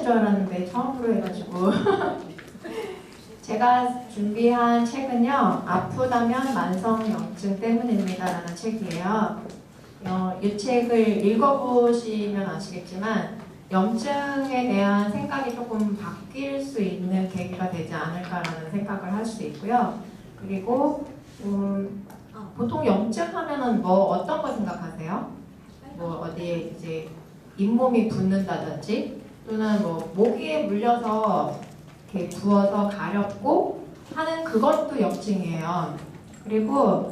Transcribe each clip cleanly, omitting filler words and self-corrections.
줄 알았는데 처음으로 해가지고 제가 준비한 책은요, 아프다면 만성염증 때문입니다 라는 책이에요. 이 책을 읽어보시면 아시겠지만 염증에 대한 생각이 조금 바뀔 수 있는 계기가 되지 않을까라는 생각을 할 수 있고요. 그리고 보통 염증 하면은 뭐 어떤 거 생각하세요? 뭐 어디에 이제 잇몸이 붓는다든지 또는 뭐 모기에 물려서 이렇게 부어서 가렵고 하는 그것도 염증이에요. 그리고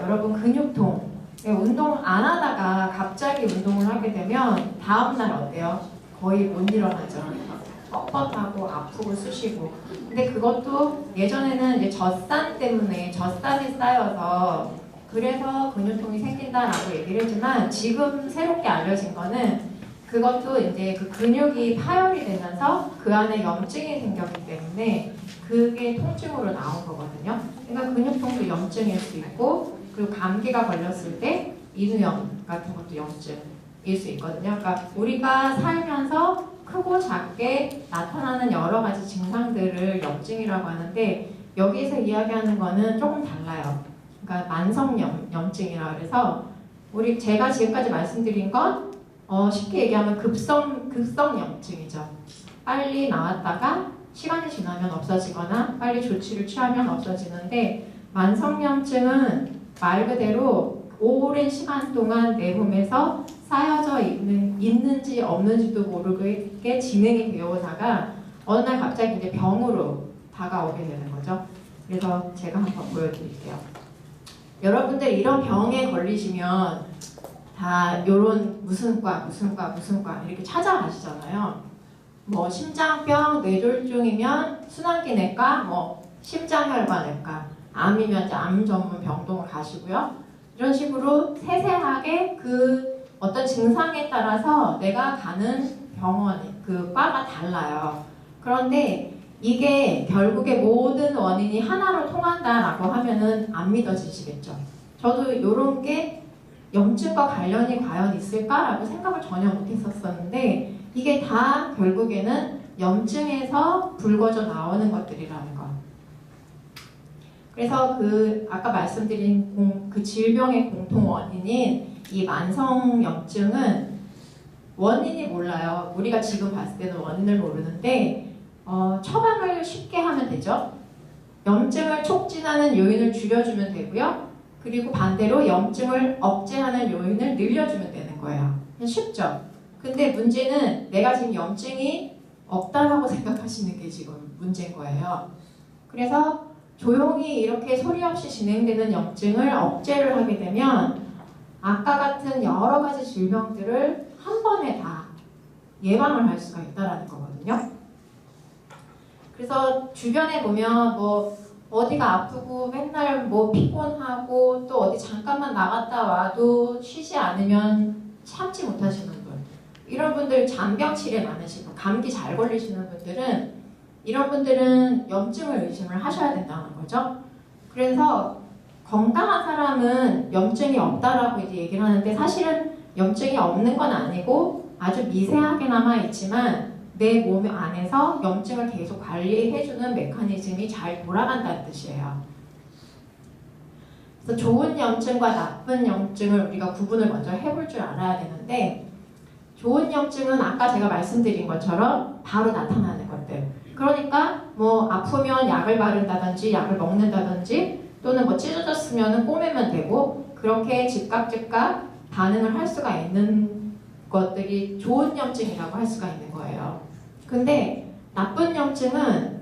여러분 근육통, 운동 안 하다가 갑자기 운동을 하게 되면 다음날 어때요? 거의 못 일어나죠. 뻣뻣하고 아프고 쑤시고. 근데 그것도 예전에는 이제 젖산 때문에 젖산이 쌓여서 그래서 근육통이 생긴다라고 얘기를 했지만 지금 새롭게 알려진 거는 그것도 이제 그 근육이 파열이 되면서 그 안에 염증이 생겼기 때문에 그게 통증으로 나온 거거든요. 그러니까 근육통도 염증일 수 있고 그리고 감기가 걸렸을 때 인후염 같은 것도 염증일 수 있거든요. 그러니까 우리가 살면서 크고 작게 나타나는 여러 가지 증상들을 염증이라고 하는데 여기서 이야기하는 거는 조금 달라요. 그러니까 만성염증이라 그래서 제가 지금까지 말씀드린 건 쉽게 얘기하면 급성염증이죠. 빨리 나왔다가 시간이 지나면 없어지거나 빨리 조치를 취하면 없어지는데 만성염증은 말 그대로 오랜 시간 동안 내 몸에서 쌓여져 있는지 없는지도 모르게 진행이 되어 오다가 어느 날 갑자기 이제 병으로 다가오게 되는 거죠. 그래서 제가 한번 보여드릴게요. 여러분들 이런 병에 걸리시면 다 요런 무슨 과 이렇게 찾아가시잖아요. 뭐 심장병, 뇌졸중이면 순환기내과, 뭐 심장혈관내과, 암이면 이제 암 전문 병동을 가시고요. 이런 식으로 세세하게 그 어떤 증상에 따라서 내가 가는 병원, 그 과가 달라요. 그런데 이게 결국에 모든 원인이 하나로 통한다라고 하면은 안 믿어지시겠죠. 저도 이런 게 염증과 관련이 과연 있을까라고 생각을 전혀 못했었는데 이게 다 결국에는 염증에서 불거져 나오는 것들이라는 거. 그래서 아까 말씀드린 그 질병의 공통 원인인 이 만성염증은 원인이 몰라요. 우리가 지금 봤을 때는 원인을 모르는데 처방을 쉽게 하면 되죠. 염증을 촉진하는 요인을 줄여주면 되고요. 그리고 반대로 염증을 억제하는 요인을 늘려주면 되는 거예요. 쉽죠? 근데 문제는 내가 지금 염증이 없다라고 생각하시는 게 지금 문제인 거예요. 그래서 조용히 이렇게 소리 없이 진행되는 염증을 억제를 하게 되면 아까 같은 여러 가지 질병들을 한 번에 다 예방을 할 수가 있다는 거거든요. 그래서 주변에 보면 뭐 어디가 아프고 맨날 뭐 피곤하고 또 어디 잠깐만 나갔다 와도 쉬지 않으면 참지 못하시는 분, 이런 분들 잔병 치레 많으신 분, 감기 잘 걸리시는 분들은 이런 분들은 염증을 의심을 하셔야 된다는 거죠. 그래서 건강한 사람은 염증이 없다라고 이제 얘기를 하는데 사실은 염증이 없는 건 아니고 아주 미세하게나마 있지만 내 몸 안에서 염증을 계속 관리해주는 메커니즘이 잘 돌아간다는 뜻이에요. 그래서 좋은 염증과 나쁜 염증을 우리가 구분을 먼저 해볼 줄 알아야 되는데 좋은 염증은 아까 제가 말씀드린 것처럼 바로 나타나는 것들. 그러니까 뭐 아프면 약을 바른다든지 약을 먹는다든지 또는 뭐 찢어졌으면 꼬매면 되고 그렇게 즉각 반응을 할 수가 있는 것들이 좋은 염증이라고 할 수가 있는 거예요. 근데 나쁜 염증은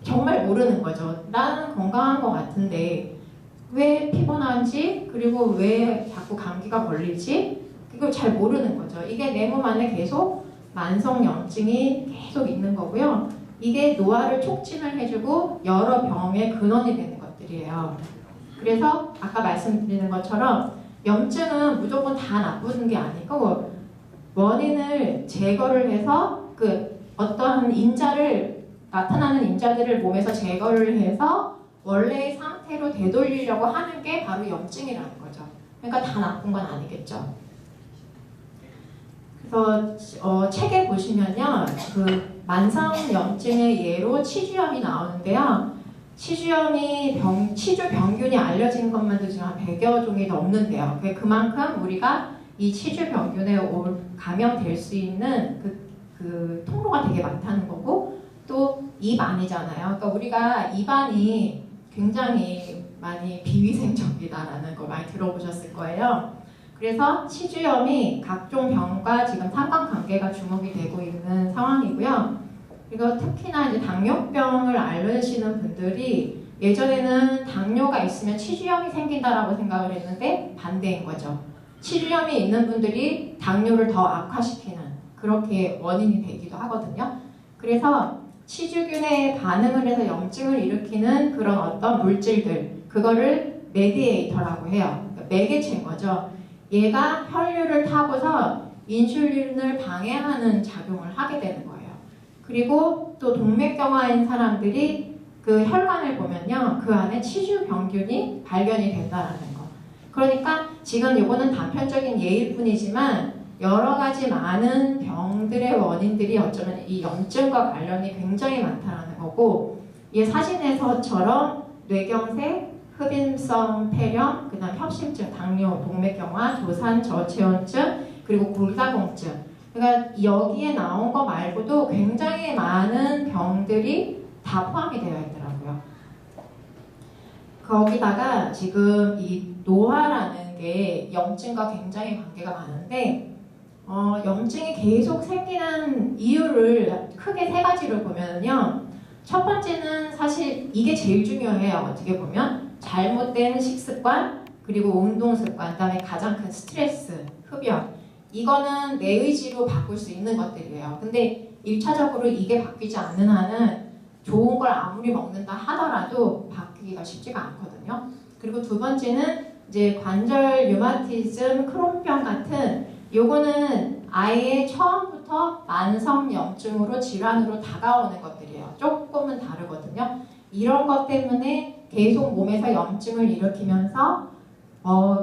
정말 모르는 거죠. 나는 건강한 것 같은데 왜 피곤한지 그리고 왜 자꾸 감기가 걸리지 이걸 잘 모르는 거죠. 이게 내 몸 안에 계속 만성염증이 계속 있는 거고요. 이게 노화를 촉진을 해주고 여러 병의 근원이 되는 것들이에요. 그래서 아까 말씀드리는 것처럼 염증은 무조건 다 나쁜 게 아니고 원인을 제거를 해서 어떠한 나타나는 인자들을 몸에서 제거를 해서 원래의 상태로 되돌리려고 하는 게 바로 염증이라는 거죠. 그러니까 다 나쁜 건 아니겠죠. 그래서 책에 보시면 보시면요, 그 만성염증의 예로 치주염이 나오는데요. 치주 병균이 알려진 것만도 지금 한 100여 종이 넘는데요. 그만큼 우리가 이 치주 병균에 감염될 수 있는 그 통로가 되게 많다는 거고, 또 입 안이잖아요. 그러니까 우리가 입안이 굉장히 많이 비위생적이다라는 거 많이 들어보셨을 거예요. 그래서 치주염이 각종 병과 지금 상관관계가 주목이 되고 있는 상황이고요. 그리고 특히나 이제 당뇨병을 앓으시는 분들이 예전에는 당뇨가 있으면 치주염이 생긴다라고 생각을 했는데 반대인 거죠. 치주염이 있는 분들이 당뇨를 더 악화시키는 그렇게 원인이 되기도 하거든요. 그래서 치주균에 반응을 해서 염증을 일으키는 그런 어떤 물질들, 그거를 메디에이터라고 해요. 그러니까 매개체인 거죠. 얘가 혈류를 타고서 인슐린을 방해하는 작용을 하게 되는 거예요. 그리고 또 동맥경화인 사람들이 그 혈관을 보면요, 그 안에 치주병균이 발견이 된다라는 거. 그러니까 지금 이거는 단편적인 예일 뿐이지만 여러 가지 많은 병들의 원인들이 어쩌면 이 염증과 관련이 굉장히 많다라는 거고, 이 사진에서처럼 뇌경색, 흡인성 폐렴, 그 다음 협심증, 당뇨, 동맥경화, 조산, 저체온증, 그리고 골다공증. 그러니까 여기에 나온 거 말고도 굉장히 많은 병들이 다 포함이 되어 있더라고요. 거기다가 지금 이 노화라는 게 염증과 굉장히 관계가 많은데, 염증이 계속 생기는 이유를 크게 3가지를 보면요. 첫 번째는 사실 이게 제일 중요해요. 어떻게 보면 잘못된 식습관, 그리고 운동습관, 그다음에 가장 큰 스트레스, 흡연. 이거는 내 의지로 바꿀 수 있는 것들이에요. 근데 1차적으로 이게 바뀌지 않는 한은 좋은 걸 아무리 먹는다 하더라도 바뀌기가 쉽지가 않거든요. 그리고 두 번째는 이제 관절 류마티즘, 크론병 같은 요거는 아예 처음부터 만성염증으로 질환으로 다가오는 것들이에요. 조금은 다르거든요. 이런 것 때문에 계속 몸에서 염증을 일으키면서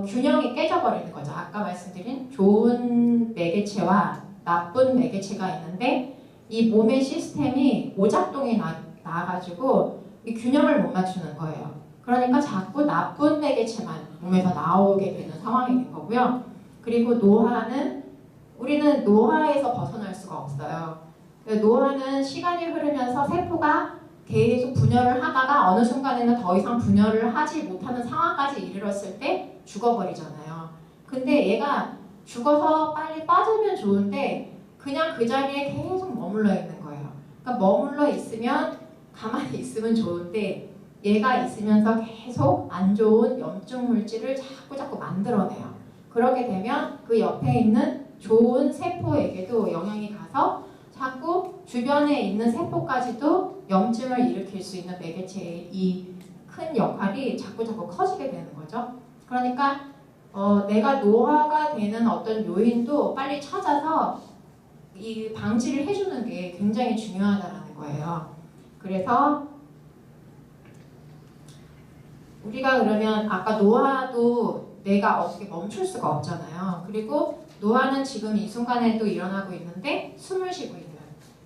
균형이 깨져버리는 거죠. 아까 말씀드린 좋은 매개체와 나쁜 매개체가 있는데 이 몸의 시스템이 오작동이 나가지고 이 균형을 못 맞추는 거예요. 그러니까 자꾸 나쁜 매개체만 몸에서 나오게 되는 상황이 된 거고요. 그리고 노화는 우리는 노화에서 벗어날 수가 없어요. 노화는 시간이 흐르면서 세포가 계속 분열을 하다가 어느 순간에는 더 이상 분열을 하지 못하는 상황까지 이르렀을 때 죽어버리잖아요. 근데 얘가 죽어서 빨리 빠지면 좋은데 그냥 그 자리에 계속 머물러 있는 거예요. 그러니까 머물러 있으면 가만히 있으면 좋은데 얘가 있으면서 계속 안 좋은 염증 물질을 자꾸 만들어내요. 그렇게 되면 그 옆에 있는 좋은 세포에게도 영향이 가서 자꾸 주변에 있는 세포까지도 염증을 일으킬 수 있는 매개체의 이 큰 역할이 자꾸 커지게 되는 거죠. 그러니까 내가 노화가 되는 어떤 요인도 빨리 찾아서 이 방지를 해주는 게 굉장히 중요하다는 거예요. 그래서 우리가 그러면 아까 노화도 내가 어떻게 멈출 수가 없잖아요. 그리고 노화는 지금 이 순간에도 일어나고 있는데 숨을 쉬고 있는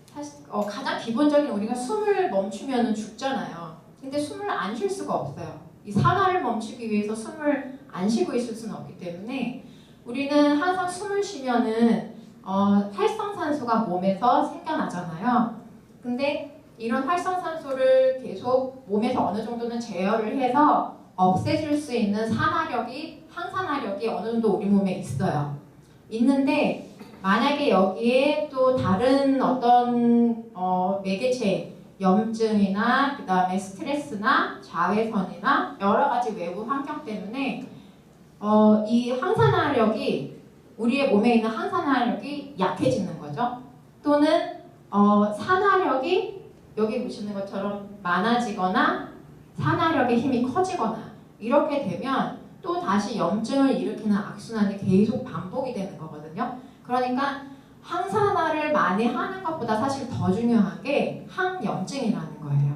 사실 가장 기본적인 우리가 숨을 멈추면 죽잖아요. 근데 숨을 안 쉴 수가 없어요. 이 산화를 멈추기 위해서 숨을 안 쉬고 있을 수는 없기 때문에 우리는 항상 숨을 쉬면은 활성산소가 몸에서 생겨나잖아요. 근데 이런 활성산소를 계속 몸에서 어느 정도는 제어를 해서 없애줄 수 있는 산화력이, 항산화력이 어느 정도 우리 몸에 있어요. 있는데 만약에 여기에 또 다른 어떤 매개체, 염증이나 그 다음에 스트레스나 자외선이나 여러 가지 외부 환경 때문에 이 항산화력이 우리의 몸에 있는 항산화력이 약해지는 거죠. 또는 산화력이 여기 보시는 것처럼 많아지거나 산화력의 힘이 커지거나 이렇게 되면 또 다시 염증을 일으키는 악순환이 계속 반복이 되는 거거든요. 그러니까 항산화를 많이 하는 것보다 사실 더 중요한 게 항염증이라는 거예요.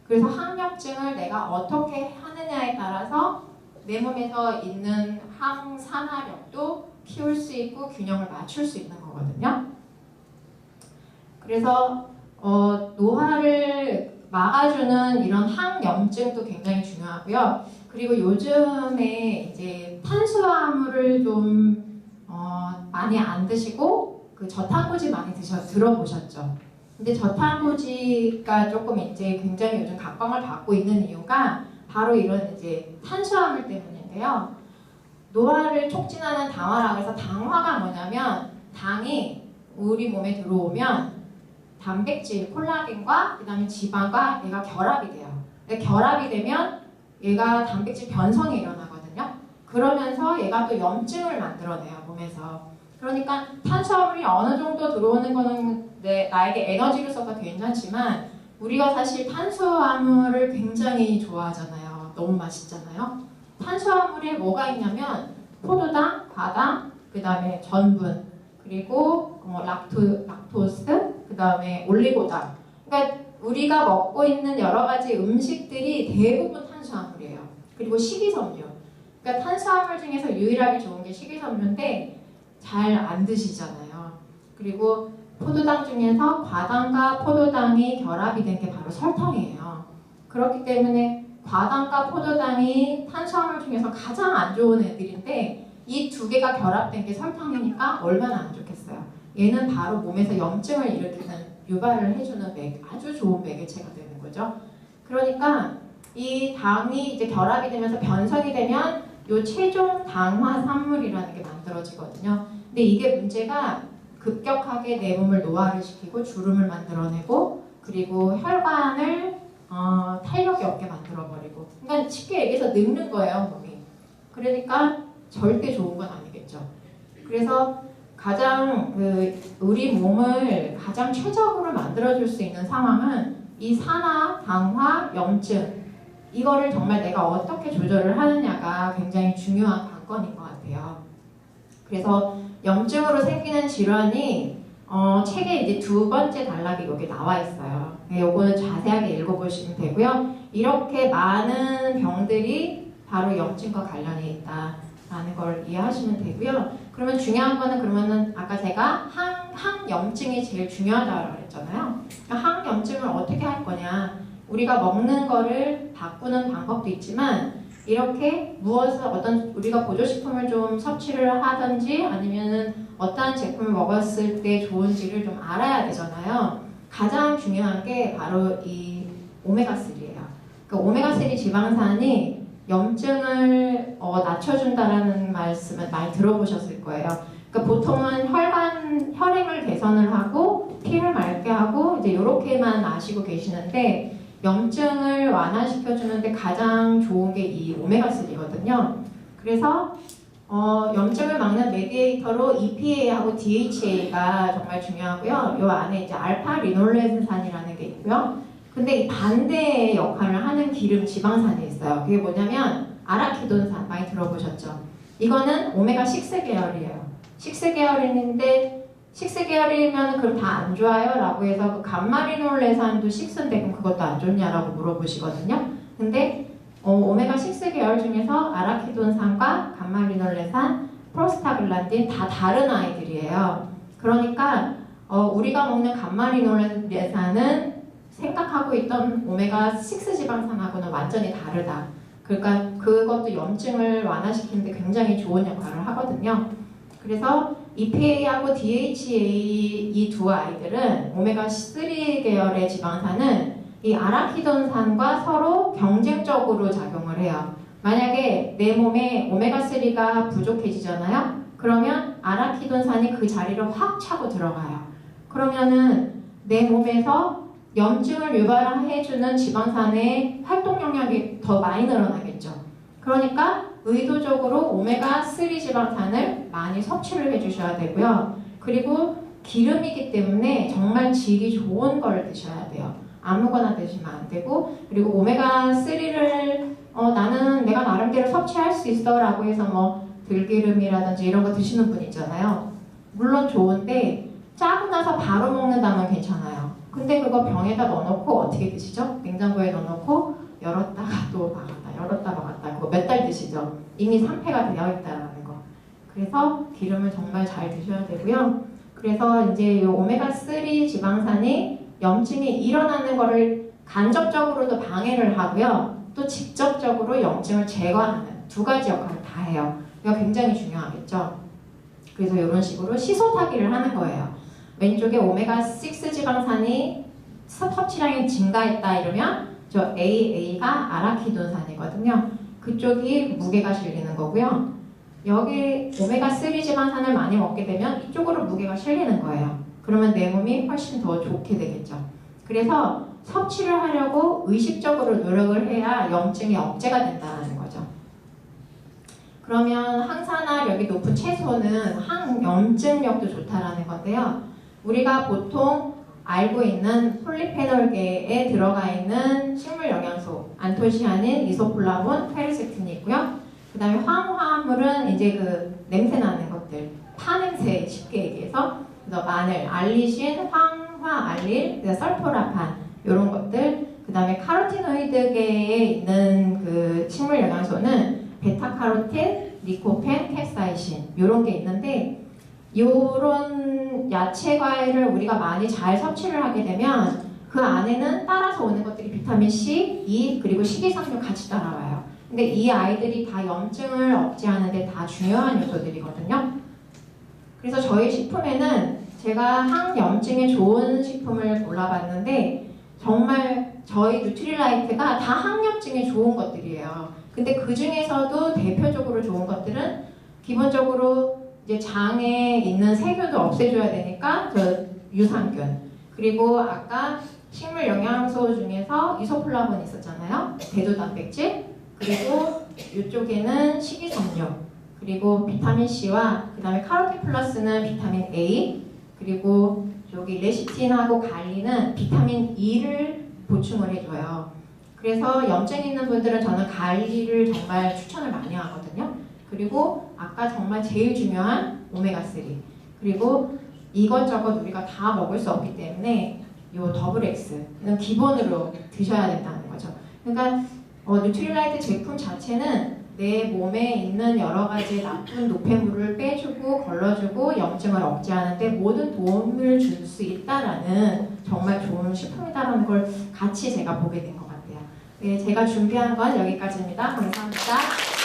그래서 항염증을 내가 어떻게 하느냐에 따라서 내 몸에서 있는 항산화력도 키울 수 있고 균형을 맞출 수 있는 거거든요. 그래서 노화를 막아주는 이런 항염증도 굉장히 중요하고요. 그리고 요즘에 이제 탄수화물을 좀 많이 안 드시고 그 저탄고지 많이 들어보셨죠? 근데 저탄고지가 조금 이제 굉장히 요즘 각광을 받고 있는 이유가 바로 이런 이제 탄수화물 때문인데요. 노화를 촉진하는 당화라고 해서 당화가 뭐냐면 당이 우리 몸에 들어오면 단백질, 콜라겐과 그 다음에 지방과 얘가 결합이 돼요. 결합이 되면 얘가 단백질 변성이 일어나거든요. 그러면서 얘가 또 염증을 만들어내요, 몸에서. 그러니까 탄수화물이 어느 정도 들어오는 거는 나에게 에너지를 써서 괜찮지만 우리가 사실 탄수화물을 굉장히 좋아하잖아요. 너무 맛있잖아요. 탄수화물에 뭐가 있냐면 포도당, 과당, 그 다음에 전분, 그리고 락토스, 그 다음에 올리고당. 그러니까 우리가 먹고 있는 여러 가지 음식들이 대부분 탄수화물이에요. 그리고 식이섬유. 그러니까 탄수화물 중에서 유일하게 좋은 게 식이섬유인데 잘 안 드시잖아요. 그리고 포도당 중에서 과당과 포도당이 결합이 된 게 바로 설탕이에요. 그렇기 때문에 과당과 포도당이 탄수화물 중에서 가장 안 좋은 애들인데 이 두 개가 결합된 게 설탕이니까 얼마나 안 좋겠어요. 얘는 바로 몸에서 염증을 일으키는 유발을 해주는 아주 좋은 매개체가 되는 거죠. 그러니까 이 당이 이제 결합이 되면서 변성이 되면 요 최종 당화산물이라는 게 만들어지거든요. 근데 이게 문제가 급격하게 내 몸을 노화를 시키고 주름을 만들어내고 그리고 혈관을 탄력이 없게 만들어버리고 그러니까 쉽게 얘기해서 늙는 거예요, 몸이. 그러니까 절대 좋은 건 아니겠죠. 그래서 가장 우리 몸을 가장 최적으로 만들어줄 수 있는 상황은 이 산화, 당화, 염증 이거를 정말 내가 어떻게 조절을 하느냐가 굉장히 중요한 관건인 것 같아요. 그래서 염증으로 생기는 질환이 책에 이제 두 번째 단락이 여기 나와 있어요. 요거는 자세하게 읽어보시면 되고요. 이렇게 많은 병들이 바로 염증과 관련이 있다라는 걸 이해하시면 되고요. 그러면 중요한 거는 그러면은 아까 제가 항염증이 제일 저하다고 그랬잖아요. 항염증을 어떻게 할 거냐? 우리가 먹는 거를 바꾸는 방법도 있지만 이렇게 무엇을 우리가 보조식품을 좀 섭취를 하든지 아니면은 어떠한 제품을 먹었을 때 좋은지를 좀 알아야 되잖아요. 가장 중요한 게 바로 이 오메가3예요. 그러니까 오메가3 지방산이 염증을 낮춰준다라는 말씀을 많이 들어보셨을 거예요. 그러니까 보통은 혈행을 개선을 하고 피를 맑게 하고 이제 이렇게만 아시고 계시는데 염증을 완화시켜주는데 가장 좋은 게 이 오메가3거든요. 그래서 염증을 막는 메디에이터로 EPA하고 DHA가 정말 중요하고요. 이 안에 이제 알파 리놀레산이라는 게 있고요. 근데 이 반대의 역할을 하는 기름 지방산이 있어요. 그게 뭐냐면 아라키돈산 많이 들어보셨죠? 이거는 오메가6 계열이에요. 6 계열인데 6 계열이면 그럼 다 안 좋아요? 라고 해서 그 감마리놀레산도 6인데 그럼 그것도 안 좋냐라고 물어보시거든요. 근데 오메가6 계열 중에서 아라키돈산과 감마리놀레산, 프로스타글란딘 다 다른 아이들이에요. 그러니까 우리가 먹는 감마리놀레산은 생각하고 있던 오메가6 지방산하고는 완전히 다르다. 그러니까 그것도 염증을 완화시키는데 굉장히 좋은 역할을 하거든요. 그래서 EPA하고 DHA 이 두 아이들은 오메가3 계열의 지방산은 이 아라키돈산과 서로 경쟁적으로 작용을 해요. 만약에 내 몸에 오메가3가 부족해지잖아요? 그러면 아라키돈산이 그 자리를 확 차고 들어가요. 그러면은 내 몸에서 염증을 유발해주는 지방산의 활동 영역이 더 많이 늘어나겠죠. 그러니까 의도적으로 오메가3 지방산을 많이 섭취를 해주셔야 되고요. 그리고 기름이기 때문에 정말 질이 좋은 걸 드셔야 돼요. 아무거나 드시면 안 되고 그리고 오메가3를 나는 내가 나름대로 섭취할 수 있어 라고 해서 뭐 들기름이라든지 이런 거 드시는 분 있잖아요. 물론 좋은데 짜고 나서 바로 먹는다면 괜찮아요. 근데 그거 병에다 넣어놓고 어떻게 드시죠? 냉장고에 넣어놓고 열었다가 또 막았다 열었다 막았다 그거 몇 달 드시죠? 이미 상폐가 되어 있다는 거. 그래서 기름을 정말 잘 드셔야 되고요. 그래서 이제 이 오메가3 지방산이 염증이 일어나는 거를 간접적으로도 방해를 하고요. 또 직접적으로 염증을 제거하는 두 가지 역할을 다 해요. 이거 굉장히 중요하겠죠. 그래서 이런 식으로 시소타기를 하는 거예요. 왼쪽에 오메가6 지방산이 섭취량이 증가했다 이러면 저 AA가 아라키돈산이거든요. 그쪽이 무게가 실리는 거고요. 여기 오메가3 지방산을 많이 먹게 되면 이쪽으로 무게가 실리는 거예요. 그러면 내 몸이 훨씬 더 좋게 되겠죠. 그래서 섭취를 하려고 의식적으로 노력을 해야 염증이 억제가 된다는 거죠. 그러면 항산화력이 높은 채소는 항염증력도 좋다라는 건데요. 우리가 보통 알고 있는 폴리페놀계에 들어가 있는 식물 영양소, 안토시아닌, 이소플라본, 페르섹틴이 있고요. 그 다음에 황화물은 이제 그 냄새 나는 것들, 파냄새 쉽게 얘기해서, 그래서 마늘, 알리신, 황화알릴, 설포라판 이런 것들, 그 다음에 카로티노이드계에 있는 그 식물 영양소는 베타카로틴, 리코펜, 캡사이신 이런 게 있는데 이런 야채 과일을 우리가 많이 잘 섭취를 하게 되면 그 안에는 따라서 오는 것들이 비타민 C, E 그리고 식이섬유 같이 따라와요. 근데 이 아이들이 다 염증을 억제하는데 다 중요한 요소들이거든요. 그래서 저희 식품에는 제가 항염증에 좋은 식품을 골라봤는데 정말 저희 뉴트리라이트가 다 항염증에 좋은 것들이에요. 근데 그 중에서도 대표적으로 좋은 것들은 기본적으로 이제 장에 있는 세균도 없애줘야 되니까 저 유산균, 그리고 아까 식물 영양소 중에서 이소플라본 있었잖아요. 대도 단백질, 그리고 이쪽에는 식이섬유, 그리고 비타민 C와 그 다음에 카로틴 플러스는 비타민 A, 그리고 여기 레시틴하고 갈리는 비타민 E를 보충을 해줘요. 그래서 염증 있는 분들은 저는 갈리를 정말 추천을 많이 하거든요. 그리고 아까 정말 제일 중요한 오메가3, 그리고 이것저것 우리가 다 먹을 수 없기 때문에 이 더블 X는 기본으로 드셔야 된다는 거죠. 그러니까 뉴트리라이트 제품 자체는 내 몸에 있는 여러 가지 나쁜 노폐물을 빼주고 걸러주고 염증을 억제하는데 모든 도움을 줄 수 있다라는 정말 좋은 식품이다라는 걸 같이 제가 보게 된 것 같아요. 네, 제가 준비한 건 여기까지입니다. 감사합니다.